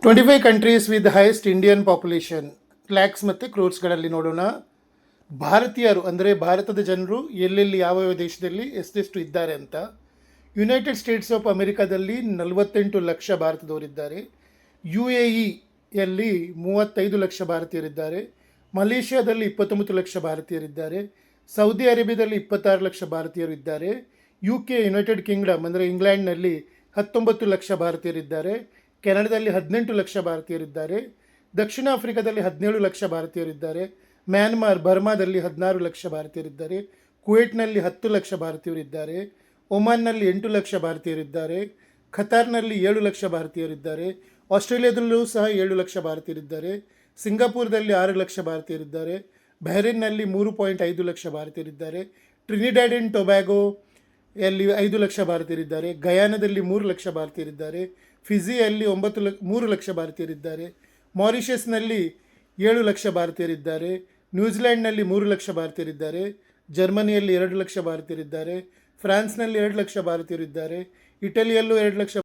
25 countries with highest Indian population lakhs ಮತ್ತು ಕ್ರೋರ್ಸ್ಗಳಲ್ಲಿ ನೋಡೋಣ. ಭಾರತೀಯರು ಅಂದರೆ ಭಾರತದ ಜನರು ಎಲ್ಲೆಲ್ಲಿ ಯಾವ ದೇಶದಲ್ಲಿ ಎಷ್ಟೆಷ್ಟು ಇದ್ದಾರೆ ಅಂತ. ಯುನೈಟೆಡ್ ಸ್ಟೇಟ್ಸ್ ಆಫ್ ಅಮೆರಿಕಾದಲ್ಲಿ 48 ಲಕ್ಷ ಭಾರತದವರಿದ್ದಾರೆ. ಯು ಎ ಇಯಲ್ಲಿ 35 ಲಕ್ಷ ಭಾರತೀಯರಿದ್ದಾರೆ. ಮಲೇಷ್ಯಾದಲ್ಲಿ 29 ಲಕ್ಷ ಭಾರತೀಯರಿದ್ದಾರೆ. ಸೌದಿ ಅರೇಬಿಯಾದಲ್ಲಿ 26 ಲಕ್ಷ ಭಾರತೀಯರು ಇದ್ದಾರೆ. UK ಯುನೈಟೆಡ್ ಕಿಂಗ್ಡಮ್ ಅಂದರೆ ಇಂಗ್ಲೆಂಡ್ನಲ್ಲಿ 19 ಲಕ್ಷ ಭಾರತೀಯರಿದ್ದಾರೆ. ಕೆನಡಾದಲ್ಲಿ 18 ಲಕ್ಷ ಭಾರತೀಯರಿದ್ದಾರೆ. ದಕ್ಷಿಣ ಆಫ್ರಿಕಾದಲ್ಲಿ 17 ಲಕ್ಷ ಭಾರತೀಯರಿದ್ದಾರೆ. ಮ್ಯಾನ್ಮಾರ್ ಬರ್ಮಾದಲ್ಲಿ 16 ಲಕ್ಷ ಭಾರತೀಯರಿದ್ದಾರೆ. ಕುವೈಟ್ನಲ್ಲಿ 10 ಲಕ್ಷ ಭಾರತೀಯರಿದ್ದಾರೆ. ಒಮಾನ್ನಲ್ಲಿ 8 ಲಕ್ಷ ಭಾರತೀಯರಿದ್ದಾರೆ. ಖತಾರ್ನಲ್ಲಿ 7 ಲಕ್ಷ ಭಾರತೀಯರಿದ್ದಾರೆ. ಆಸ್ಟ್ರೇಲಿಯಾದಲ್ಲೂ ಸಹ 7 ಲಕ್ಷ ಭಾರತೀಯರಿದ್ದಾರೆ. ಸಿಂಗಾಪುರದಲ್ಲಿ 6 ಲಕ್ಷ ಭಾರತೀಯರಿದ್ದಾರೆ. ಬಹ್ರೇನ್ನಲ್ಲಿ 3.5 ಲಕ್ಷ ಭಾರತೀಯರಿದ್ದಾರೆ. ಟ್ರಿನಿಡ್ಯಾಡ್ ಆ್ಯಂಡ್ ಟೊಬ್ಯಾಗೋ ಯಲ್ಲಿ 5 ಲಕ್ಷ ಭಾರತೀಯರಿದ್ದಾರೆ. ಗಯಾನದಲ್ಲಿ 3 ಲಕ್ಷ ಭಾರತೀಯರಿದ್ದಾರೆ. ಫಿಜಿಯಲ್ಲಿ 3 ಲಕ್ಷ ಭಾರತೀಯರಿದ್ದಾರೆ. ಮಾರಿಷಸ್ನಲ್ಲಿ 7 ಲಕ್ಷ ಭಾರತೀಯರಿದ್ದಾರೆ. ನ್ಯೂಜಿಲೆಂಡ್ನಲ್ಲಿ 3 ಲಕ್ಷ ಭಾರತೀಯರಿದ್ದಾರೆ. ಜರ್ಮನಿಯಲ್ಲಿ 2 ಲಕ್ಷ ಭಾರತೀಯರಿದ್ದಾರೆ. ಫ್ರಾನ್ಸ್ನಲ್ಲಿ 2 ಲಕ್ಷ ಭಾರತೀಯರಿದ್ದಾರೆ. ಇಟಲಿಯಲ್ಲೂ 2 ಲಕ್ಷ